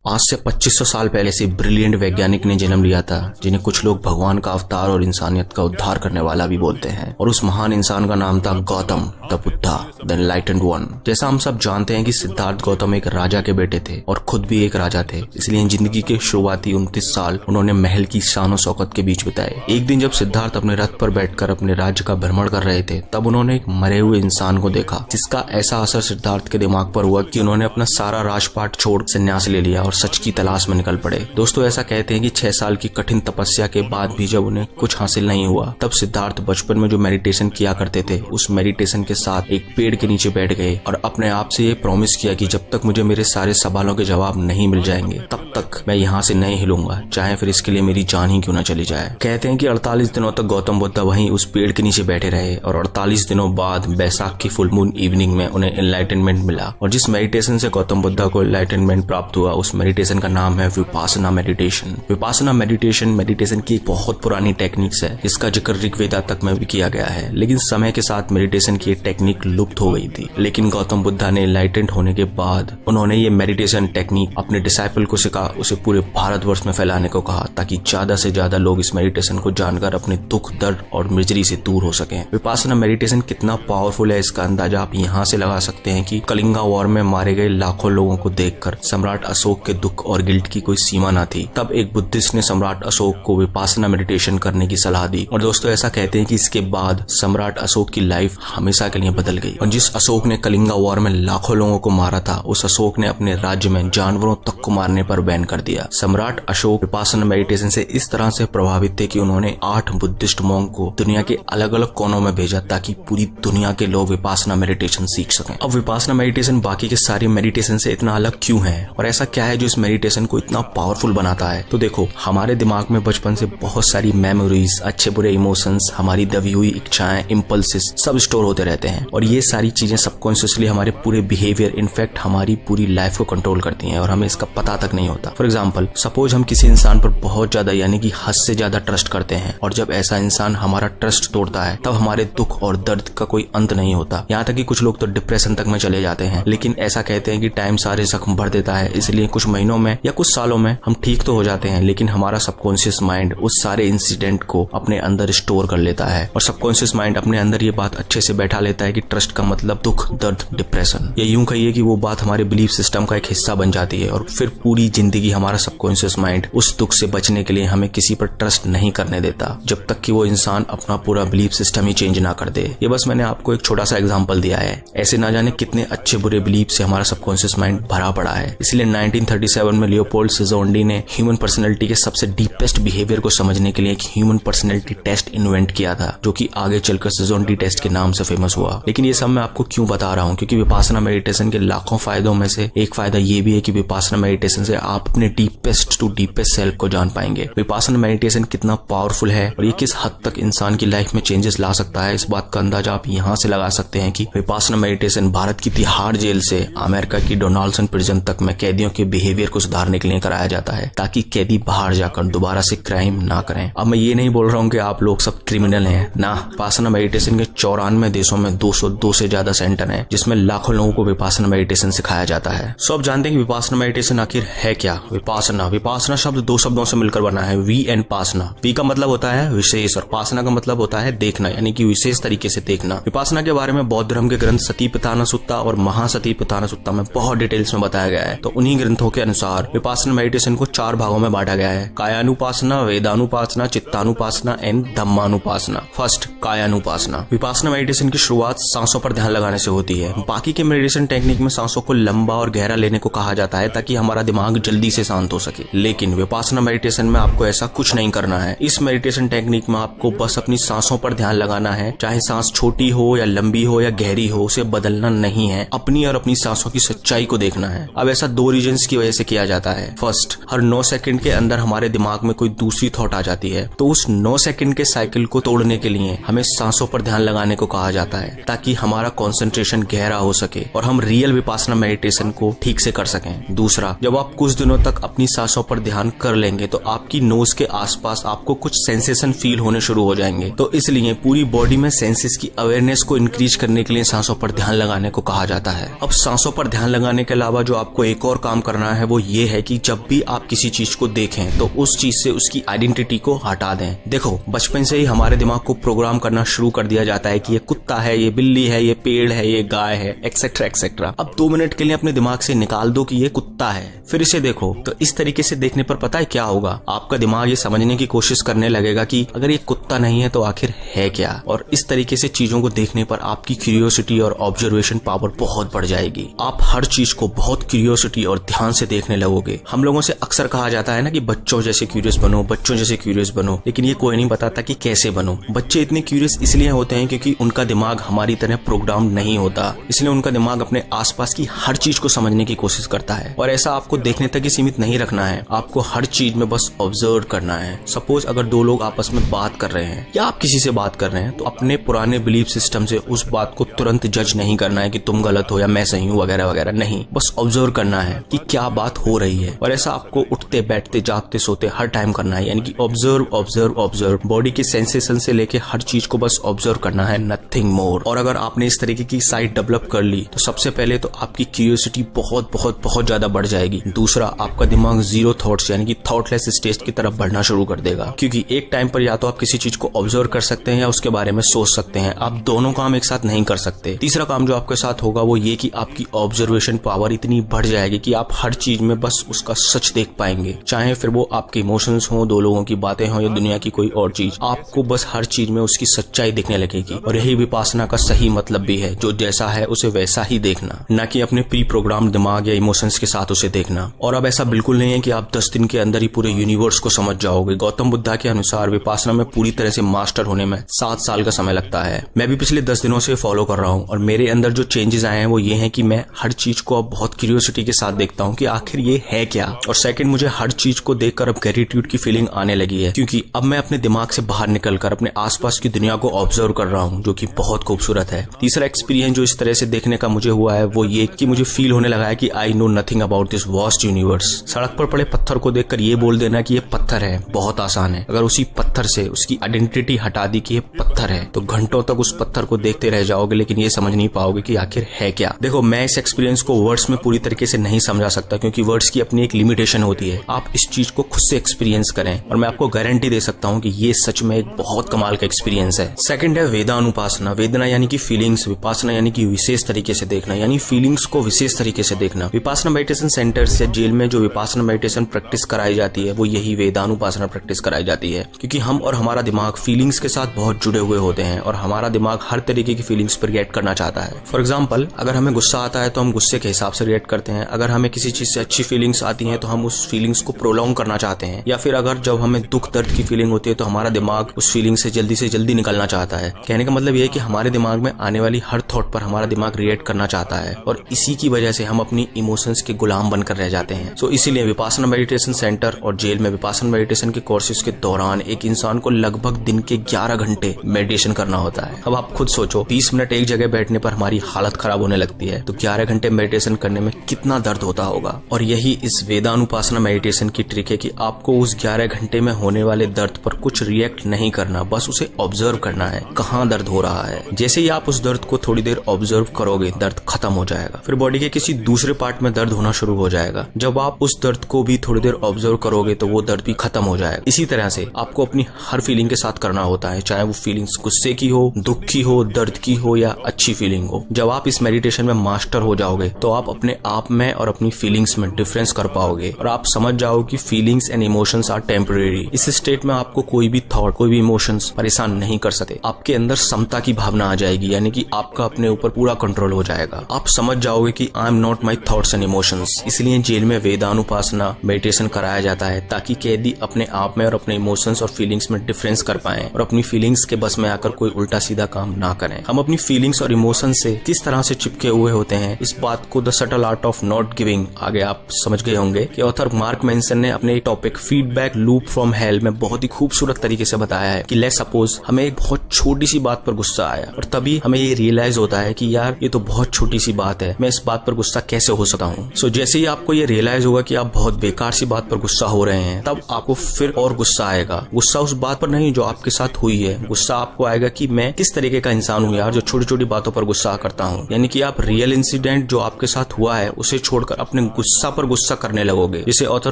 आज से 2500 साल पहले से ब्रिलियंट वैज्ञानिक ने जन्म लिया था, जिन्हें कुछ लोग भगवान का अवतार और इंसानियत का उद्धार करने वाला भी बोलते हैं। और उस महान इंसान का नाम था Gautam the Buddha, the enlightened one. जैसा हम सब जानते हैं कि सिद्धार्थ गौतम एक राजा के बेटे थे और खुद भी एक राजा थे, इसलिए जिंदगी के शुरुआती 29 साल उन्होंने महल की शान और शौकत के बीच बिताए। एक दिन जब सिद्धार्थ अपने रथ पर बैठकर अपने राज्य का भ्रमण कर रहे थे, तब उन्होंने एक मरे हुए इंसान को देखा, जिसका ऐसा असर सिद्धार्थ के दिमाग पर हुआ कि उन्होंने अपना सारा राजपाट छोड़ संन्यास ले लिया और सच की तलाश में निकल पड़े। दोस्तों, ऐसा कहते हैं कि 6 साल की कठिन तपस्या के बाद भी जब उन्हें कुछ हासिल नहीं हुआ, तब सिद्धार्थ बचपन में जो मेडिटेशन किया करते थे, उस मेडिटेशन के साथ एक पेड़ के नीचे बैठ गए और अपने आप से ये प्रॉमिस किया कि जब तक मुझे मेरे सारे सवालों के जवाब नहीं मिल जाएंगे, तब तक मैं यहाँ से नहीं हिलूंगा, चाहे फिर इसके लिए मेरी जान ही क्यों न चली जाए। कहते हैं कि 48 दिनों तक गौतम बुद्ध वहीं उस पेड़ के नीचे बैठे रहे और 48 दिनों बाद बैसाख की फुल मून इवनिंग में उन्हें एनलाइटनमेंट मिला। और जिस मेडिटेशन से गौतम बुद्ध को एनलाइटनमेंट प्राप्त हुआ, उस मेडिटेशन का नाम है विपासना मेडिटेशन। विपासना मेडिटेशन की एक बहुत पुरानी टेक्निक्स है, जिसका जिक्र ऋग्वेदा तक में भी किया गया है, लेकिन समय के साथ मेडिटेशन की टेक्निक लुप्त हो गई थी। लेकिन गौतम बुद्धा ने एनलाइटेंड होने के बाद उन्होंने ये मेडिटेशन टेक्निक अपने डिसाइपल को सिखा, उसे पूरे भारतवर्ष में फैलाने को कहा, ताकि ज्यादा से ज्यादा लोग इस मेडिटेशन को जानकर अपने दुख, दर्द और मिजरी से दूर हो सकें। विपासना मेडिटेशन कितना पावरफुल है, इसका अंदाजा आप यहाँ से लगा सकते हैं कि कलिंगा वॉर में मारे गए लाखों लोगों को देखकर सम्राट अशोक के दुख और गिल्ट की कोई सीमा न थी। तब एक बुद्धिस्ट ने सम्राट अशोक को विपासना मेडिटेशन करने की सलाह दी। और दोस्तों, ऐसा कहते हैं कि इसके बाद सम्राट अशोक की लाइफ हमेशा के लिए बदल गई। और जिस अशोक ने कलिंगा वॉर में लाखों लोगों को मारा था, उस अशोक ने अपने राज्य में जानवरों तक को मारने पर बैन कर दिया। सम्राट अशोक विपासना मेडिटेशन से इस तरह से प्रभावित थे कि उन्होंने 8 बुद्धिस्ट मॉन्क को दुनिया के अलग अलग कोनों में भेजा, ताकि पूरी दुनिया के लोग विपासना मेडिटेशन सीख सकें। अब विपासना मेडिटेशन बाकी के सारे मेडिटेशन से इतना अलग क्यों है, और ऐसा क्या है जो इस मेडिटेशन को इतना पावरफुल बनाता है? तो देखो, हमारे दिमाग में बचपन से बहुत सारी मेमोरीज, अच्छे बुरे इमोशंस, हमारी दबी हुई इच्छाएं, इम्पल्सेस सब स्टोर होते रहते हैं, और ये सारी चीजें सबकॉन्शियसली हमारे पूरे बिहेवियर, इनफैक्ट हमारी पूरी लाइफ को कंट्रोल करती हैं और हमें इसका पता तक नहीं होता। फॉर एग्जाम्पल, सपोज हम किसी इंसान पर बहुत ज्यादा यानी कि हद से ज्यादा ट्रस्ट करते हैं, और जब ऐसा इंसान हमारा ट्रस्ट तोड़ता है, तब हमारे दुख और दर्द का कोई अंत नहीं होता। यहाँ तक कि कुछ लोग तो डिप्रेशन तक में चले जाते हैं। लेकिन ऐसा कहते हैं कि टाइम सारे जख्म भर देता है, इसलिए कुछ महीनों में या कुछ सालों में हम ठीक तो हो जाते हैं, लेकिन हमारा सबकॉन्शियस माइंड उस सारे इंसिडेंट को अपने अंदर स्टोर कर लेता है, और सबकॉन्शियस माइंड अपने अंदर ये बात अच्छे से बैठा लेता है कि ट्रस्ट का मतलब दुख, दर्द, डिप्रेशन। या यूं कहिए कि वो बात हमारे बिलीफ सिस्टम का एक हिस्सा बन जाती है, और फिर पूरी जिंदगी हमारा सबकॉन्शियस माइंड उस दुख से बचने के लिए हमें किसी पर ट्रस्ट नहीं करने देता, जब तक कि वो इंसान अपना पूरा बिलीफ सिस्टम ही चेंज ना कर दे। ये बस मैंने आपको एक छोटा सा एग्जांपल दिया है। ऐसे ना जाने कितने अच्छे बुरे बिलीफ से हमारा सबकॉन्शियस माइंड भरा पड़ा है। इसलिए 1937 में लियोपोल्ड सेजोंडी ने ह्यूमन पर्सनैलिटी के सबसे डीपेस्ट बिहेवियर को समझने के लिए एक ह्यूमन पर्सनैलिटी टेस्ट इन्वेंट किया था, जो कि आगे चलकर सेजोंडी टेस्ट के नाम से फेमस हुआ। लेकिन ये सब मैं आपको क्यों बता रहा हूँ? क्योंकि विपासना मेडिटेशन के लाखों फायदों में से एक फायदा ये भी है कि विपासना मेडिटेशन से आप अपने डीपेस्ट टू डीपेस्ट सेल्फ को जान पाएंगे। विपासना मेडिटेशन कितना पावरफुल है और ये किस हद तक इंसान की लाइफ में चेंजेस ला सकता है, इस बात का अंदाजा आप यहाँ से लगा सकते हैं कि विपासना मेडिटेशन भारत की तिहाड़ जेल से अमेरिका की डोनाल्डसन प्रिजन तक में कैदियों के बिहेवियर को सुधारने के लिए कराया जाता है, ताकि कैदी बाहर जाकर दोबारा से क्राइम ना करें। अब मैं ये नहीं बोल रहा हूँ कि आप लोग सब क्रिमिनल हैं ना। विपासना मेडिटेशन के 94 देशों में 202 से ज्यादा सेंटर हैं, जिसमें लाखों लोगों को विपासना मेडिटेशन सिखाया जाता है। सो आप जानते हैं कि विपासना मेडिटेशन आखिर है क्या? विपासना शब्द 2 शब्दों से मिलकर बना है, वी एंड पासना। वी का मतलब होता है विशेष और पासना का मतलब होता है देखना, यानी कि विशेष तरीके से देखना। विपासना के बारे में बौद्ध धर्म के ग्रंथ सतीपट्ठान सुत्ता और महासतीपट्ठान सुत्ता में बहुत डिटेल्स में बताया गया है। तो उन्हीं ग्रंथों के अनुसार विपासना मेडिटेशन को 4 भागों में बांटा गया है: कायानुपासना, वेदानुपासना, चित्तानुपासना एंड धम्मानुपासना। फर्स्ट, कायानुपासना। विपासना मेडिटेशन की शुरुआत सांसों पर ध्यान लगाने से होती है। बाकी के मेडिटेशन टेक्निक में सांसों को लंबा और गहरा लेने को कहा जाता है, ताकि हमारा दिमाग जल्दी से शांत हो सके। लेकिन विपासना मेडिटेशन में आपको ऐसा कुछ नहीं करना है। इस मेडिटेशन टेक्निक में आपको बस अपनी सांसों पर ध्यान लगाना है, चाहे सांस छोटी हो या लंबी हो या गहरी हो, उसे बदलना नहीं है। अपनी और अपनी सांसों की सच्चाई को देखना है। अब ऐसा 2 रीजंस की वजह से किया जाता है। फर्स्ट, हर 9 सेकंड के अंदर हमारे दिमाग में कोई दूसरी थॉट आ जाती है, तो उस 9 सेकंड के साइकिल को तोड़ने के लिए हमें सांसों पर ध्यान लगाने को कहा जाता है, ताकि हमारा कंसंट्रेशन गहरा हो सके और हम रियल विपासना मेडिटेशन को ठीक से कर सकें। दूसरा, जब आप कुछ दिनों दिनों तक अपनी सांसों पर ध्यान कर लेंगे तो आपकी नोज के आसपास आपको कुछ सेंसेशन फील होने शुरू हो जाएंगे। तो इसलिए पूरी बॉडी में सेंसेस की अवेयरनेस को इंक्रीज करने के लिए सांसों पर ध्यान लगाने को कहा जाता है। अब सांसों पर ध्यान लगाने के अलावा जो आपको एक और काम करना है वो ये है कि जब भी आप किसी चीज को देखें तो उस चीज से उसकी आइडेंटिटी को हटा दें। देखो, बचपन से ही हमारे दिमाग को प्रोग्राम करना शुरू कर दिया जाता है कि ये कुत्ता है, ये बिल्ली है, ये पेड़ है, ये गाय है, एक्सेट्रा एक्सेट्रा। अब 2 मिनट के लिए अपने दिमाग से निकाल दो कि ये कुत्ता है, फिर इसे देखो। तो इस तरीके से देखने पर पता है क्या होगा, आपका दिमाग ये समझने की कोशिश करने लगेगा कि अगर ये कुत्ता नहीं है तो आखिर है क्या। और इस तरीके से चीजों को देखने पर आपकी क्यूरियोसिटी और ऑब्जर्वेशन पावर बहुत बढ़ जाएगी। आप हर चीज को बहुत क्यूरियोसिटी और ध्यान से देखने लगोगे। हम लोगों से अक्सर कहा जाता है ना कि बच्चों जैसे क्यूरियस बनो, बच्चों जैसे क्यूरियस बनो, लेकिन ये कोई नहीं बताता कि कैसे बनो। बच्चे इतने क्यूरियस इसलिए होते हैं क्योंकि उनका दिमाग हमारी तरह प्रोग्राम नहीं होता, इसलिए उनका दिमाग अपने आसपास की हर चीज को समझने की कोशिश करता है। और ऐसा आपको देखने तक ही सीमित नहीं रखना है, आपको हर चीज में बस ऑब्जर्व करना है। सपोज अगर 2 लोग आपस में बात कर रहे हैं या आप किसी से बात कर रहे हैं तो अपने पुराने बिलीफ सिस्टम से उस बात को तुरंत जज नहीं करना है कि तुम गलत हो या मैं सही हूँ वगैरह वगैरह। नहीं, बस ऑब्जर्व करना है कि क्या बात हो रही है। और ऐसा आपको उठते बैठते जागते सोते हर टाइम करना है, यानी कि ऑब्जर्व ऑब्जर्व ऑब्जर्व। बॉडी के सेंसेशन से लेके हर चीज को बस ऑब्जर्व करना है, नथिंग मोर। और अगर आपने इस तरीके की साइट डेवलप कर ली तो सबसे पहले तो आपकी क्यूरियोसिटी बहुत बहुत बहुत ज्यादा बढ़ जाएगी। दूसरा, आपका दिमाग जीरो थॉट्स यानी कि थॉटलेस स्टेज की तरफ बढ़ना शुरू कर देगा, क्योंकि एक टाइम पर या तो आप किसी चीज को ऑब्जर्व कर सकते हैं या उसके बारे में सोच सकते हैं। आप दोनों काम एक साथ नहीं कर सकते। तीसरा काम जो आपके साथ होगा वो ये कि आपकी ऑब्जर्वेशन पावर इतनी बढ़ जाएगी कि आप हर चीज में बस उसका सच देख पाएंगे, चाहे फिर वो आपके इमोशंस हो, 2 लोगों की बातें हो या दुनिया की कोई और चीज। आपको बस हर चीज में उसकी सच्चाई दिखने लगेगी। और यही विपासना का सही मतलब भी है, जो जैसा है उसे वैसा ही देखना, न कि अपने प्री प्रोग्राम दिमाग या इमोशंस के साथ उसे देखना। और अब ऐसा बिल्कुल नहीं है कि आप 10 दिन के अंदर ही पूरे यूनिवर्स को समझ जाओगे। गौतम बुद्धा के अनुसार विपासना में पूरी तरह से मास्टर होने में 7 साल का समय लगता है। मैं भी पिछले 10 दिनों से फॉलो कर रहा हूँ और मेरे अंदर जो चेंजेस आए हैं वो ये हैं कि मैं हर चीज को अब बहुत क्यूरियोसिटी के साथ देखता हूँ कि आखिर ये है क्या। और सेकंड, मुझे हर चीज को देखकर अब ग्रेटिट्यूड की फीलिंग आने लगी है, क्योंकि अब मैं अपने दिमाग से बाहर निकलकर अपने आसपास की दुनिया को ऑब्जर्व कर रहा हूँ, जो कि बहुत खूबसूरत है। तीसरा एक्सपीरियंस जो इस तरह से देखने का मुझे हुआ है वो ये कि मुझे फील होने लगा है कि I know nothing about this vast universe. सड़क पर पड़े पत्थर को देखकर ये बोल देना कि ये पत्थर है बहुत आसान है। अगर उसी पत्थर से उसकी आइडेंटिटी हटा दी कि ये पत्थर है तो घंटों तक उस पत्थर को देखते रह जाओगे, लेकिन ये समझ नहीं पाओगे कि आखिर है क्या। देखो, मैं इस एक्सपीरियंस को वर्ड्स में पूरी तरीके से नहीं समझा सकता, क्योंकि वर्ड्स की अपनी एक लिमिटेशन होती है। आप इस चीज को खुद से एक्सपीरियंस करें और मैं आपको गारंटी दे सकता हूँ कि ये सच में एक बहुत कमाल का एक्सपीरियंस है। सेकंड है वेदानुपासना। वेदना यानी कि फीलिंग्स, विपासना यानी कि विशेष तरीके से देखना, यानी फीलिंग्स को विशेष तरीके से देखना। विपासना मेडिटेशन सेंटर्स या जेल में जो विपासना मेडिटेशन प्रैक्टिस कराई जाती है वो यही वेदानुपासना प्रैक्टिस कराई जाती है, क्योंकि हम और हमारा दिमाग फीलिंग्स के साथ बहुत जुड़े हुए होते हैं और हमारा दिमाग हर तरीके की फीलिंग्स पर रिएक्ट करना चाहता है। फॉर एग्जाम्पल, अगर हमें गुस्सा आता है तो हम गुस्से के हिसाब से रिएक्ट करते हैं। अगर हमें किसी चीज से अच्छी फीलिंग्स आती हैं तो हम उस फीलिंग्स को प्रोलॉन्ग करना चाहते हैं। या फिर अगर जब हमें दुख दर्द की फीलिंग होती है तो हमारा दिमाग उस फीलिंग से जल्दी निकलना चाहता है। कहने का मतलब यह है कि हमारे दिमाग में आने वाली हर थॉट पर हमारा दिमाग रिएक्ट करना चाहता है और इसी की वजह से हम अपनी इमोशंस के गुलाम बनकर रह जाते हैं। सो इसीलिए विपासना मेडिटेशन सेंटर और जेल में विपासना मेडिटेशन के कोर्सेज के दौरान एक इंसान को लगभग दिन के 11 घंटे मेडिटेशन करना होता है। अब आप खुद सोचो, 20 मिनट एक जगह बैठने पर हमारी हालत खराब होने लगती है, तो 11 घंटे मेडिटेशन करने में कितना दर्द होता होगा। और यही इस वेदानुपासना मेडिटेशन की ट्रिक है कि आपको उस 11 घंटे में होने वाले दर्द पर कुछ रिएक्ट नहीं करना, बस उसे ऑब्जर्व करना है कहाँ दर्द हो रहा है। जैसे ही आप उस दर्द को थोड़ी देर ऑब्जर्व करोगे, दर्द खत्म हो जाएगा। फिर बॉडी के किसी दूसरे पार्ट में दर्द होना शुरू हो जाएगा। जब आप उस दर्द को भी थोड़ी देर ऑब्जर्व करोगे तो वो दर्द भी खत्म हो जाएगा। इसी तरह से आपको अपनी हर फीलिंग के साथ करना होता है, चाहे वो फीलिंग्स गुस्से की हो, दुख की हो, दर्द की हो या अच्छी फीलिंग हो। जब आप इस मेडिटेशन में मास्टर हो जाओगे तो आप अपने आप में और अपनी फीलिंग्स में डिफरेंस कर पाओगे और आप समझ जाओगे कि feelings and emotions are temporary. इस स्टेट में आपको कोई भी थॉट, कोई भी इमोशंस परेशान नहीं कर सकते। आपके अंदर समता की भावना आ जाएगी, यानी कि आपका अपने ऊपर पूरा कंट्रोल हो जाएगा। आप समझ जाओगे कि I am not my thoughts and emotions. इसलिए जेल में वेदानुपासना मेडिटेशन कराया जाता है ताकि कैदी अपने आप में और अपने इमोशंस और फीलिंग्स में डिफरेंस कर पाएं और अपनी फीलिंग्स के बस में आकर कोई उल्टा सीधा काम ना करें। हम अपनी फीलिंग्स और इमोशंस से किस तरह से चिपके हुए होते हैं, इस बात को the subtle art of not giving आगे आप समझ गए होंगे कि ऑथर मार्क मैंसन ने अपने topic feedback loop from hello में बहुत ही खूबसूरत तरीके से बताया है कि लेट्स सपोज हमें एक बहुत छोटी सी बात पर गुस्सा आया और तभी हमें ये रियलाइज होता है कि यार ये तो बहुत छोटी सी बात है, मैं इस बात पर गुस्सा कैसे हो सकता हूँ। सो जैसे ही आपको ये रियलाइज होगा कि आप बहुत बेकार सी बात पर गुस्सा हो रहे हैं, तब आपको फिर और गुस्सा आएगा। गुस्सा उस बात पर नहीं जो आपके साथ हुई है, गुस्सा आपको आएगा कि मैं किस तरीके का इंसान हूँ यार जो छोटी छोटी बातों पर गुस्सा करता हूँ। यानी कि आप रियल इंसिडेंट जो आपके साथ हुआ है उसे छोड़कर अपने गुस्सा पर गुस्सा करने लगोगे, जिसे author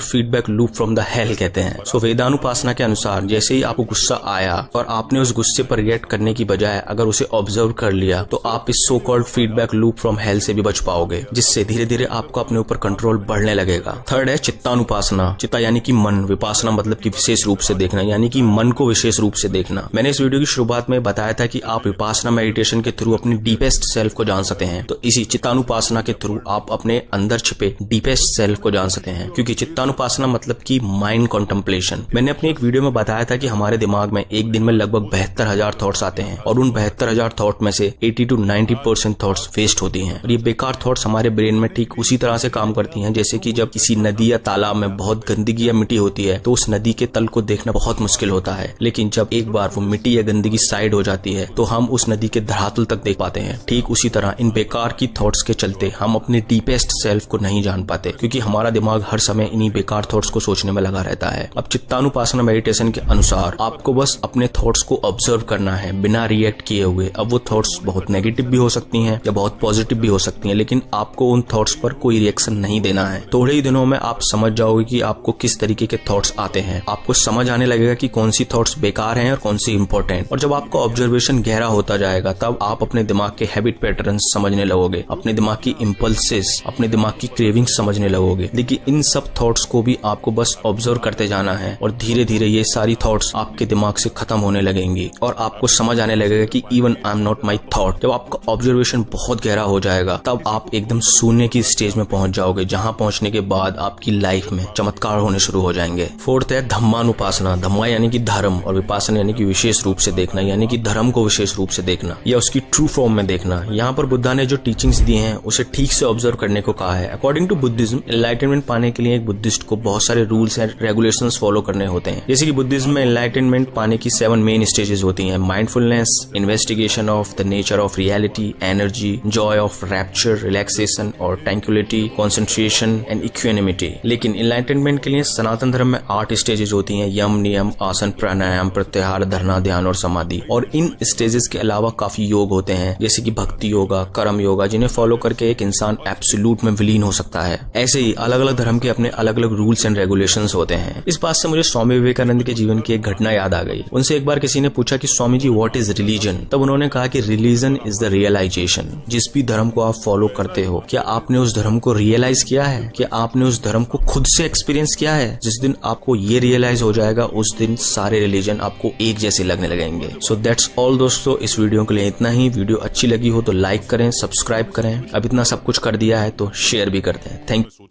feedback loop from the hell कहते हैं। सो वेदानुपासना के अनुसार जैसे ही आपको गुस्सा आया और आपने उस गुस्से पर रिएक्ट करने की बजाय अगर उसे ऑब्जर्व कर लिया, तो आप इस so called feedback loop from hello से भी बच पाओगे, जिससे धीरे धीरे आपको अपने ऊपर कंट्रोल बढ़ने लगेगा। थर्ड है चित्तानुपासना। चित्ता यानी कि मन, विपासना मतलब कि विशेष रूप से देखना, यानी कि मन को विशेष रूप से देखना। मैंने इस वीडियो की शुरुआत में बताया था कि आप विपासना मेडिटेशन के थ्रू अपनी डीपेस्ट सेल्फ को जान सकते हैं, तो इसी चित्तानुपासना के थ्रू आप अपने अंदर छिपे डीपेस्ट सेल्फ को जान सकते हैं। क्योंकि चित्तानुपासना मतलब कि माइंड कॉन्टेम्पलेशन। मैंने अपनी एक वीडियो में बताया था कि हमारे दिमाग में एक दिन में लगभग 72,000 थॉट्स आते हैं और उन 72,000 थॉट में से 80 to 90% थॉट्स वेस्ट होती हैं। और ये बेकार थॉट्स हमारे ब्रेन में ठीक उसी तरह से काम करती हैं जैसे कि जब किसी नदी या तालाब में बहुत गंदगी या मिट्टी होती है तो उस नदी के तल को देखना बहुत मुश्किल होता है, लेकिन जब एक बार वो मिट्टी या गंदगी साइड हो जाती है तो हम उस नदी के धरातल तक देख पाते हैं। ठीक उसी तरह इन बेकार की थॉट्स के चलते हम अपने डीपेस्ट सेल्फ को नहीं जान पाते, क्योंकि हमारा दिमाग हर समय इन्हीं बेकार थॉट्स को सोचने में लगा रहता है। अब चित्तानुपासना मेडिटेशन के अनुसार आपको बस अपने थॉट्स को ऑब्जर्व करना है बिना रिएक्ट किए हुए। अब वो थॉट्स बहुत नेगेटिव भी हो सकती हैं या बहुत पॉजिटिव भी हो सकती हैं, लेकिन आपको उन थॉट्स पर कोई रिएक्शन नहीं देना है। थोड़े ही दिनों में आप समझ जाओगे कि आपको किस तरीके के थॉट्स आते हैं। आपको समझ आने लगेगा कि कौन सी थॉट्स बेकार हैं और कौन सी इंपॉर्टेंट। और जब आपका ऑब्जर्वेशन गहरा होता जाएगा तब आप अपने दिमाग के हैबिट पैटर्न्स समझने लगोगे, अपने दिमाग की इंपल्सेस, अपने दिमाग की क्रेविंग्स समझने लगोगे। देखिए इन सब थॉट्स को भी आपको बस ऑब्जर्व करते जाना है और धीरे धीरे ये सारी थॉट्स आपके दिमाग से खत्म होने लगेंगी और आपको समझ आने लगेगा कि even I am not my thought. जब आपका ऑब्जर्वेशन बहुत गहरा हो जाएगा तब आप एकदम शून्य की स्टेज में पहुंच जाओगे, जहां पहुंचने के बाद आपकी लाइफ में चमत्कार होने शुरू हो जाएंगे। फोर्थ है धम्मानुपासना। धम्मा यानी कि धर्म और विपासना यानी कि विशेष रूप से देखना, यानी कि धर्म को विशेष रूप से देखना या उसकी ट्रू फॉर्म में देखना। यहाँ पर बुद्धा ने जो टीचिंग्स दी हैं उसे ठीक से ऑब्जर्व करने को कहा है। अकॉर्डिंग टू बुद्धिज्म, एनलाइटनमेंट पाने के लिए एक बुद्धिस्ट को बहुत सारे रूल्स एंड रेगुलेशंस फॉलो करने होते हैं। जैसे कि बुद्धिज्म में एनलाइटनमेंट पाने की 7 मेन स्टेजेस होती हैं: mindfulness, investigation of the nature of reality, energy, Joy of rapture, relaxation और ट्रैंक्विलिटी, कंसंट्रेशन एंड इक्विनिमिटी। लेकिन एनलाइटनमेंट के लिए सनातन धर्म में 8 स्टेजेस होती हैं: यम, नियम, आसन, प्राणायाम, प्रत्याहार, धरना, ध्यान और समाधि। और इन स्टेजेस के अलावा काफी योग होते हैं जैसे कि भक्ति योगा, कर्म योगा, जिन्हें फॉलो करके एक इंसान एब्सोल्यूट में विलीन हो सकता है। ऐसे ही अलग अलग धर्म के अपने अलग अलग रूल्स एंड रेगुलेशंस होते हैं। इस बात से मुझे स्वामी विवेकानंद के जीवन की एक घटना याद आ गई। उनसे एक बार किसी ने पूछा कि Swami ji what is religion? तब उन्होंने कहा कि रिलीजन इज द रियलाइजेशन। जिस भी धर्म को आप फॉलो करते हो, क्या आपने उस धर्म को रियलाइज किया है? क्या आपने उस धर्म को खुद से एक्सपीरियंस किया है? जिस दिन आपको ये रियलाइज हो जाएगा उस दिन सारे रिलीजन आपको एक जैसे लगने लगेंगे। सो दैट्स ऑल दोस्तों, इस वीडियो के लिए इतना ही। वीडियो अच्छी लगी हो तो लाइक करें, सब्सक्राइब करें। अब इतना सब कुछ कर दिया है तो शेयर भी करते हैं। Thank you.